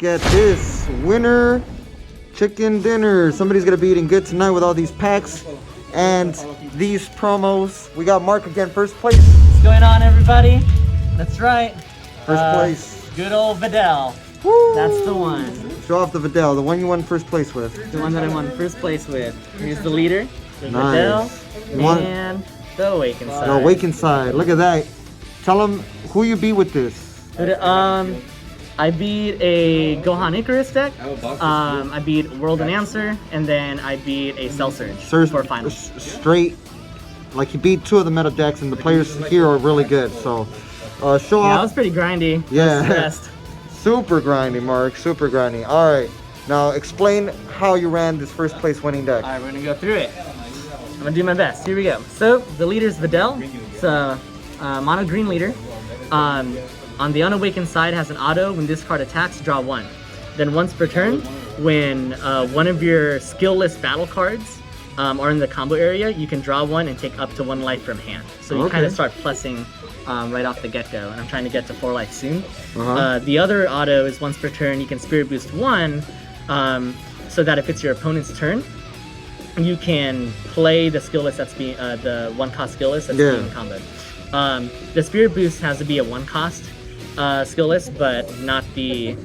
at this. Winner chicken dinner. Somebody's gonna be eating good tonight with all these packs and these promos. We got Mark again, first place. What's going on, everybody? That's right. First place. Good old VIDEL. Woo! That's the one. Show off the VIDEL, the one you won first place with. The one that I won first place with. Here's the leader, the Nice. VIDEL, and the Awakened side. The Awakened side. Look at that. Tell them who you beat with this. I beat a Gohan Icarus deck. I beat World and Answer, and then I beat a Cell Surge for finals. Straight, like you beat two of the meta decks, and the players here are really good. So, show off. Yeah, that was pretty grindy. Yeah. Super grindy, Mark. Super grindy. All right. Now explain how you ran this first place winning deck. All right, we're gonna go through it. I'm gonna do my best. Here we go. So the leader's VIDEL. It's a mono green leader. On the Unawakened side has an auto. When this card attacks, draw one. Then once per turn, when one of your skill-less battle cards are in the combo area, you can draw one and take up to 1 life from hand. So you kind of start plussing right off the get-go, and I'm trying to get to 4 life soon. The other auto is once per turn, you can Spirit Boost 1, so that if it's your opponent's turn, you can play the skill-less that's being, the 1-cost skill-less that's being comboed. The Spirit Boost has to be a 1-cost skill-less, but not the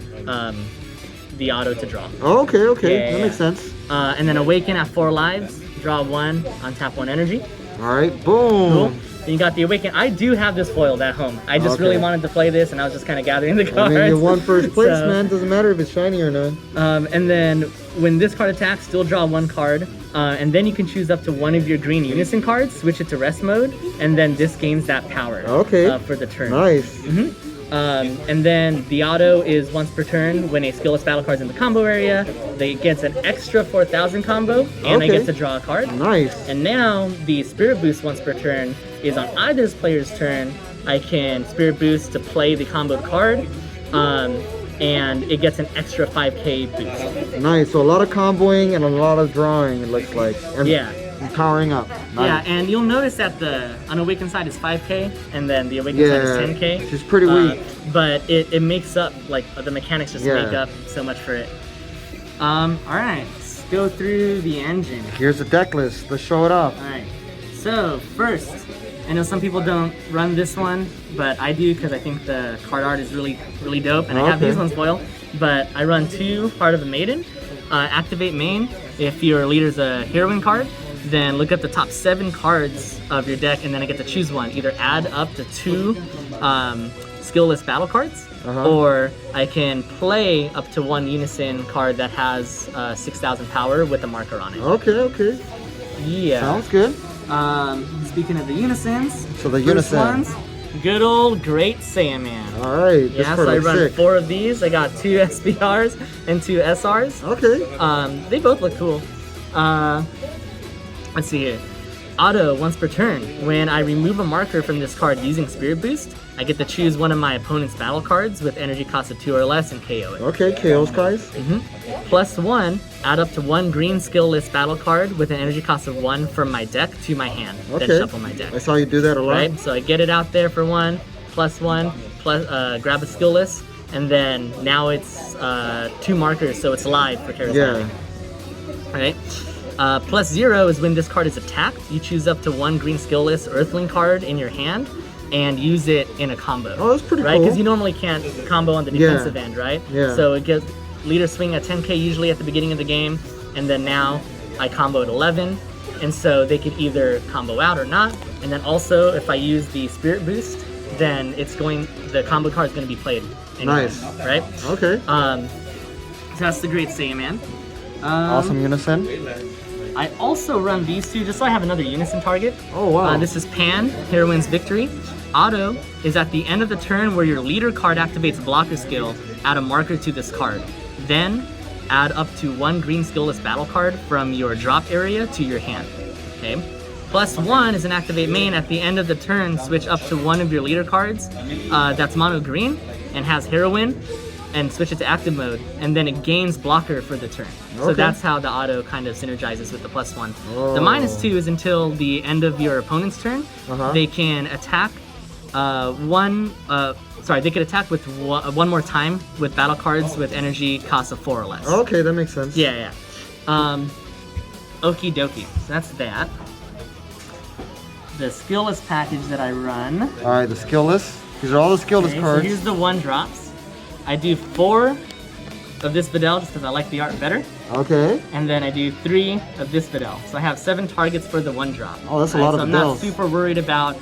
auto to draw. Oh, okay, that makes sense. And then Awaken at 4 lives, draw 1, untap 1 energy. All right, boom. Cool. Then you got the Awaken. I do have this foiled at home. I just really wanted to play this, and I was just kind of gathering the cards. I mean, you won first place, man. Doesn't matter if it's shiny or not. And then when this card attacks, still draw 1 card. And then you can choose up to 1 of your green Unison cards, switch it to rest mode, and then this gains that power for the turn. Nice. And then the auto is once per turn when a skillless battle card's in the combo area. They gets an extra 4,000 combo, and I get to draw a card. Nice. And now the Spirit Boost once per turn is on either player's turn. I can Spirit Boost to play the comboed card, and it gets an extra 5k boost. Nice. So a lot of comboing and a lot of drawing, it looks like. And and powering up. Nice. Yeah, and you'll notice that the Unawakened side is 5k, and then the Awakened side is 10k. She's pretty weak. But it makes up, like, the mechanics just make up so much for it. Alright, let's go through the engine. Here's the deck list. Let's show it off. Alright, so first, I know some people don't run this one, but I do because I think the card art is really, really dope, and I have these ones foil. But I run 2 Heart of a Maiden. Activate main. If your leader's a heroine card, then look at the top 7 cards of your deck, and then I get to choose one. Either add up to 2 skill-less battle cards, or I can play up to 1 Unison card that has 6,000 power with a marker on it. Okay. Yeah. Sounds good. Speaking of the Unisons, so the Unison ones, good old Great Saiyaman. All right. Yeah, so I run 4 of these. I got 2 SBRs and 2 SRs. Okay. They both look cool. Let's see here. Auto once per turn. When I remove a marker from this card using Spirit Boost, I get to choose one of my opponent's battle cards with energy cost of 2 or less and KO it. Okay, KO's guys. +1, add up to 1 green skill-less battle card with an energy cost of 1 from my deck to my hand. Then shuffle my deck. I saw you do that a lot. Right, so I get it out there for 1, +1, grab a skill-less, and then now it's 2 markers, so it's live for charismatic. Alright. +0 is when this card is attacked. You choose up to 1 green skill-less Earthling card in your hand and use it in a combo. Oh, that's pretty cool. Right, because you normally can't combo on the defensive end, right? Yeah. So it gets leader swing at 10k usually at the beginning of the game, and then now I combo at 11, and so they could either combo out or not. And then also, if I use the Spirit Boost, then the combo card is going to be played anyway, right? Okay. So that's the Great Saiyaman. Awesome Unison. I also run these 2 just so I have another Unison target. Oh, wow. This is Pan, Heroine's Victory. Auto is at the end of the turn where your leader card activates blocker skill, add a marker to this card. Then add up to 1 green skill-less battle card from your drop area to your hand. Okay. +1 is an activate main. At the end of the turn, switch up to 1 of your leader cards that's mono green and has heroine, and switch it to active mode, and then it gains blocker for the turn. So that's how the auto kind of synergizes with the +1. The -2 is until the end of your opponent's turn. They can attack they could attack with one more time with battle cards with energy cost of 4 or less. Okay, that makes sense. Yeah. Okie dokie. So that's that. The skill list package that I run. All right, the skill list. These are all the skill list cards. So here's the 1-drops. I do 4 of this VIDEL just because I like the art better. Okay. And then I do 3 of this VIDEL. So I have 7 targets for the 1-drop. Oh, that's a lot of VIDELs. I'm not super worried about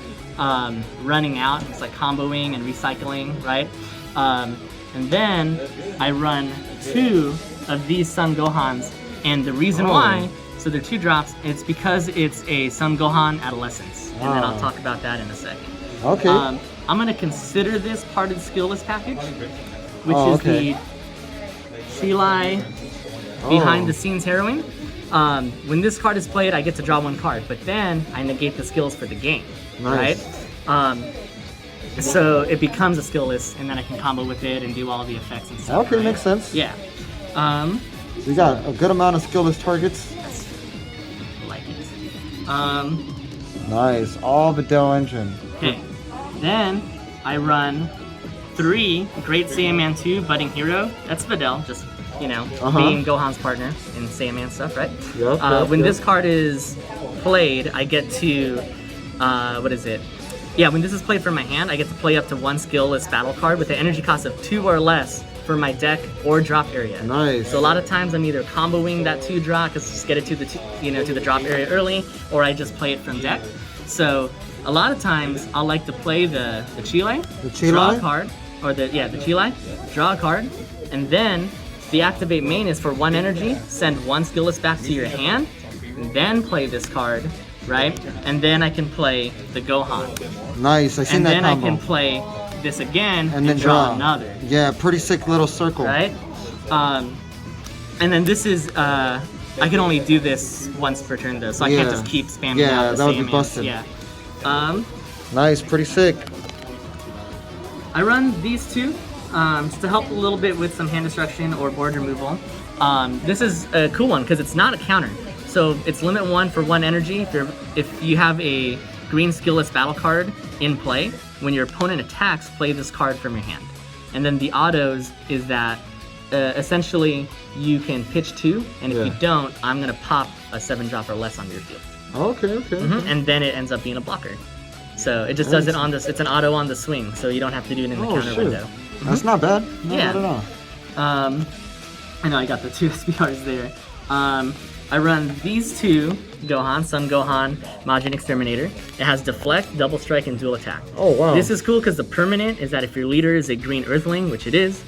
running out. It's like comboing and recycling, right? And then I run 2 of these Sun Gohans. And the reason why, so they're 2-drops, it's because it's a Sun Gohan Adolescence. And then I'll talk about that in a second. Okay. I'm going to consider this part of the skill list package, which is the Chilai behind the scenes heroine. When this card is played, I get to draw 1 card, but then I negate the skills for the game, right? So it becomes a skill list, and then I can combo with it and do all the effects and stuff. Okay, makes sense. Yeah. So you got a good amount of skill list targets. I like it. Nice, all VIDEL engine. Okay, then I run 3 Great Saiyaman 2 Budding Hero. That's VIDEL, just, you know, being Gohan's partner in Saiyaman stuff, right? When this card is played, I get to, what is it? Yeah, when this is played from my hand, I get to play up to 1 skill list battle card with an energy cost of 2 or less for my deck or drop area. Nice. So a lot of times I'm either comboing that 2 draw because just get it to the to the drop area early, or I just play it from deck. So a lot of times I'll like to play the Chilai, draw a card, or the Chilai, draw a card, and then the activate main is for 1 energy, send 1 skill list back to your hand, and then play this card, right? And then I can play the Gohan. Nice, I seen that combo. And then I can play this again and then draw another. Yeah, pretty sick little circle. Right? And then this is, I can only do this once per turn though, so I can't just keep spamming out the that would be busted. Yeah. Nice, pretty sick. I run these 2 just to help a little bit with some hand destruction or board removal. This is a cool one because it's not a counter. So it's limit 1 for 1 energy. If you have a green skill list battle card in play, when your opponent attacks, play this card from your hand. And then the autos is that essentially you can pitch 2, and if you don't, I'm gonna pop a 7-drop or less on your field. Okay. And then it ends up being a blocker. So it just does it on this. It's an auto on the swing, so you don't have to do it in the counter window. That's not bad. Not bad at all. I know I got the 2 SPRs there. I run these 2 Gohan, Sun Gohan, Majin Exterminator. It has Deflect, Double Strike, and Dual Attack. Oh, wow. This is cool because the permanent is that if your leader is a green Earthling, which it is,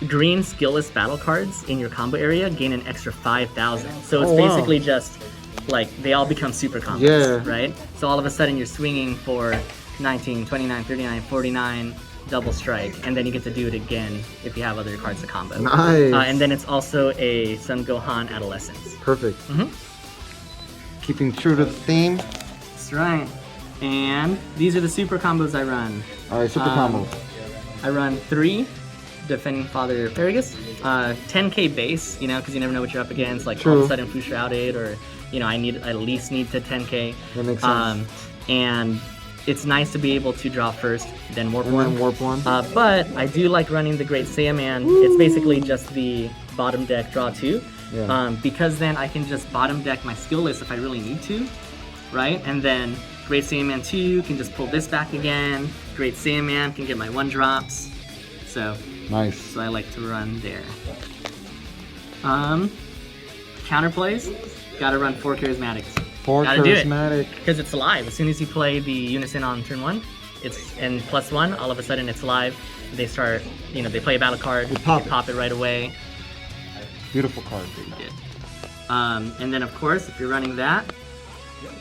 green skill-less battle cards in your combo area gain an extra 5,000. So it's basically just, like, they all become super combos, right? So all of a sudden you're swinging for 19, 29, 39, 49, double strike, and then you get to do it again if you have other cards to combo. Nice. And then it's also a Sun Gohan Adolescence. Perfect. Keeping true to the theme. That's right. And these are the super combos I run. All right, super combo. I run 3 Defending Father Paragus, 10k base, you know, because you never know what you're up against. Like all of a sudden Fu Shrouded, or you know, I at least need to 10k. That makes sense. And it's nice to be able to draw first, then warp one. But I do like running the Great Saiyaman. It's basically just the bottom deck draw 2. Because then I can just bottom deck my skill list if I really need to, right? And then Great Saiyaman 2 can just pull this back again. Great Saiyaman can get my 1-drops. So nice. So I like to run there. Counterplays, gotta run 4 charismatics. 4 charismatic. Because it's live. As soon as you play the Unison on turn 1, and +1, all of a sudden it's live. They start, you know, they play a battle card, they pop it right away. Beautiful card. And then of course, if you're running that,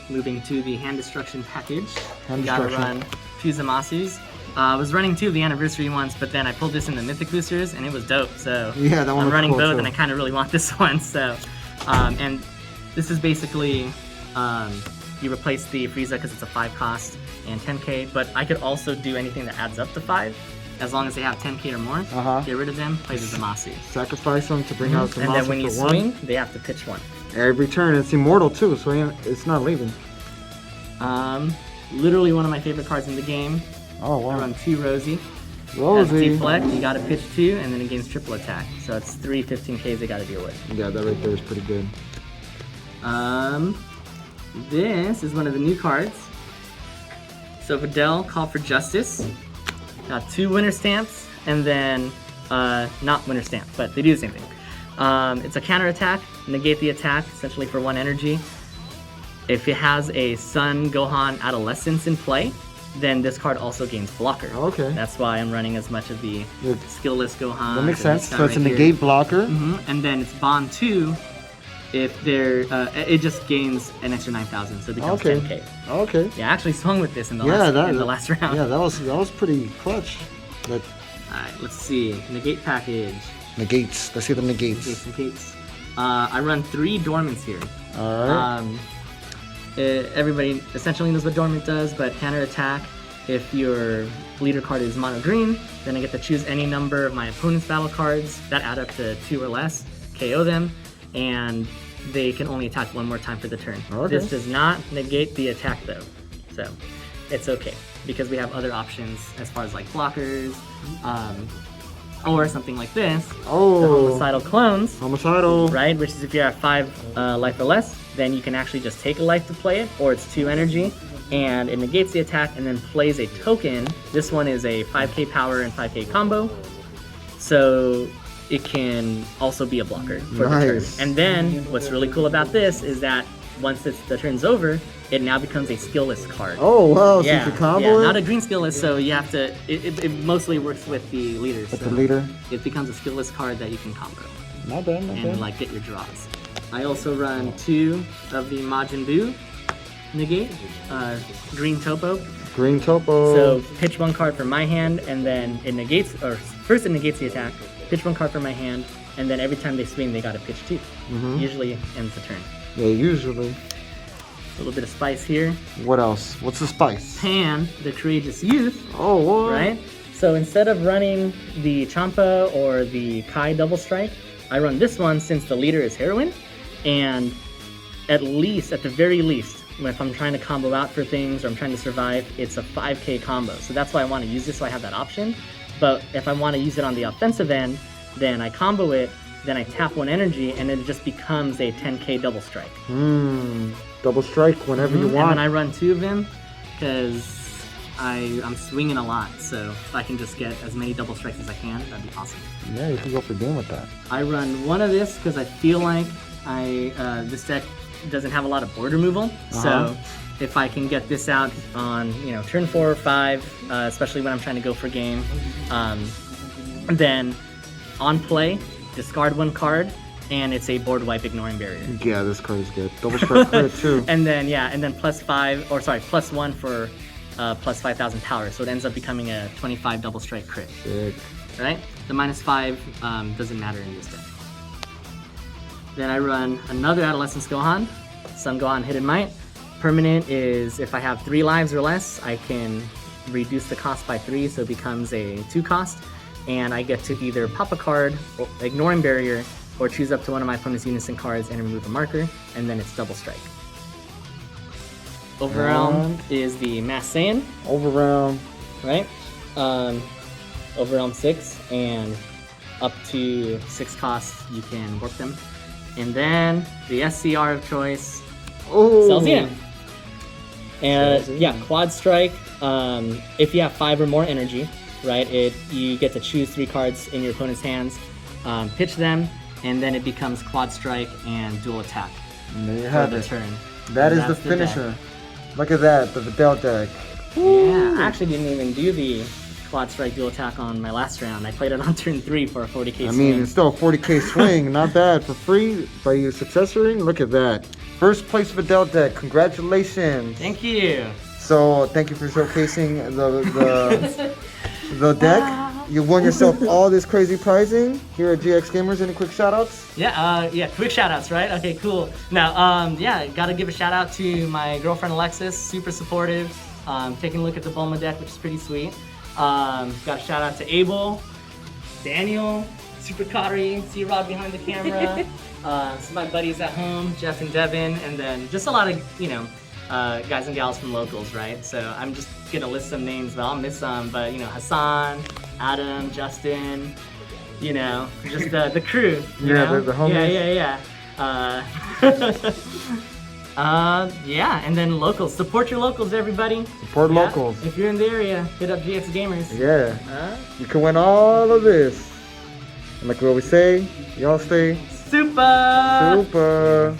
moving to the hand destruction package, you gotta run 2 Zamasus. I was running 2 of the anniversary ones, but then I pulled this in the Mythic boosters, and it was dope. So yeah, that one I'm running cool both, too. and I kind of really want this one. So, and this is basically you replace the Frieza because it's a 5 cost and 10k. But I could also do anything that adds up to 5, as long as they have 10k or more. Get rid of them. Play the Zamasu. Sacrifice them to bring out Zamasu. And then when you swing, they have to pitch 1. Every turn. It's immortal too, so it's not leaving. literally one of my favorite cards in the game. Oh wow. I run 2 Rosie. That's Rosie. deflect, you gotta pitch 2, and then it gains triple attack. So it's 3 15Ks they gotta deal with. Yeah, that right there is pretty good. This is one of the new cards. So Videl, Call for Justice. Got 2 winner stamps, and then, not winner stamp, but they do the same thing. It's a counter attack, negate the attack, essentially for 1 energy. If it has a Sun Gohan Adolescence in play, then this card also gains blocker. Okay. That's why I'm running as much of the skillless Gohan. That makes sense. So it's a negate blocker. And then it's bond 2. If they're, it just gains an extra 9,000, so it becomes 10K. Okay. Yeah, I actually swung with this in the last round. Yeah, that was pretty clutch. All right, let's see. Negate package. Negates. Let's see the negates. Negates. I run 3 dormants here. All right. Everybody essentially knows what dormant does, but counter attack. If your leader card is mono green, then I get to choose any number of my opponent's battle cards that add up to 2 or less, KO them, and they can only attack 1 more time for the turn. Okay. This does not negate the attack though, so it's okay because we have other options as far as like blockers, or something like this. Oh. The homicidal clones. Homicidal. Right, which is if you have 5 life or less, then you can actually just take a life to play it, or it's 2 energy, and it negates the attack and then plays a token. This one is a 5k power and 5k combo, so it can also be a blocker for the turn. And then what's really cool about this is that once the turn's over, it now becomes a skillless card. Oh wow, so you can combo it? Not a green skillless, so you have to, it mostly works with the leaders. With so the leader? It becomes a skillless card that you can combo. Not bad, not bad. And like get your draws. I also run 2 of the Majin Buu negate, green topo. Green topo. So pitch 1 card from my hand, and then it negates, or first it negates the attack, pitch 1 card from my hand, and then every time they swing, they gotta pitch 2. Usually ends the turn. Yeah, usually. A little bit of spice here. What else? What's the spice? Pan, the Courageous Youth. Oh, what? Right? So instead of running the Champa or the Kai double strike, I run this one since the leader is Heroine. And at the very least, if I'm trying to combo out for things or I'm trying to survive, it's a 5k combo. So that's why I want to use this, so I have that option. But if I want to use it on the offensive end, then I combo it, then I tap 1 energy, and it just becomes a 10k double strike. Double strike whenever you want. And then I run 2 of them because I'm swinging a lot. So if I can just get as many double strikes as I can, that'd be awesome. Yeah, you can go for game with that. I run 1 of this because I feel like this deck doesn't have a lot of board removal. So if I can get this out on turn 4 or 5, especially when I'm trying to go for game, then on play, discard 1 card, and it's a board wipe ignoring barrier. Yeah, this card is good. Double strike crit too. And then plus 1 for plus 5,000 power. So it ends up becoming a 25 double strike crit. Sick. Right? The -5 doesn't matter in this deck. Then I run another Adolescence Gohan, Sun Gohan Hidden Might. Permanent is if I have 3 lives or less, I can reduce the cost by 3, so it becomes a 2 cost. And I get to either pop a card, or ignoring barrier, or choose up to one of my opponent's unison cards and remove a marker, and then it's double strike. Overrealm is the Mass Saiyan. Overrealm. Right? Overrealm 6, and up to 6 costs, you can warp them. And then the SCR of choice, Celsian. And yeah, quad strike. If you have 5 or more energy, right, you get to choose 3 cards in your opponent's hands, pitch them, and then it becomes quad strike and dual attack. And there you have it. Turn. That is the finisher. Look at that, the Videl deck. Yeah, I actually didn't even do the quad strike dual attack on my last round. I played it on turn 3 for a 40k swing. I mean, it's still a 40k swing. Not bad. For free by you successoring. Look at that. First place Videl deck. Congratulations. Thank you. So thank you for showcasing the deck. You won yourself all this crazy prizing here at GX Gamers. Any quick shout outs? Yeah, quick shout outs, right? Okay, cool. Now, gotta give a shout out to my girlfriend Alexis, super supportive, taking a look at the Bulma deck, which is pretty sweet. Got a shout out to Abel, Daniel, Super Kari, C-Rod behind the camera, some of my buddies at home, Jeff and Devin, and then just a lot of, guys and gals from locals, right? So I'm just gonna list some names, but I'll miss some. But you know, Hassan, Adam, Justin, you know, just the crew. You know? the homies. Yeah. Yeah, and then locals. Support your locals, everybody. Support locals. If you're in the area, hit up GX Gamers. Yeah. You can win all of this. And like we always say, y'all stay Supah! Supah.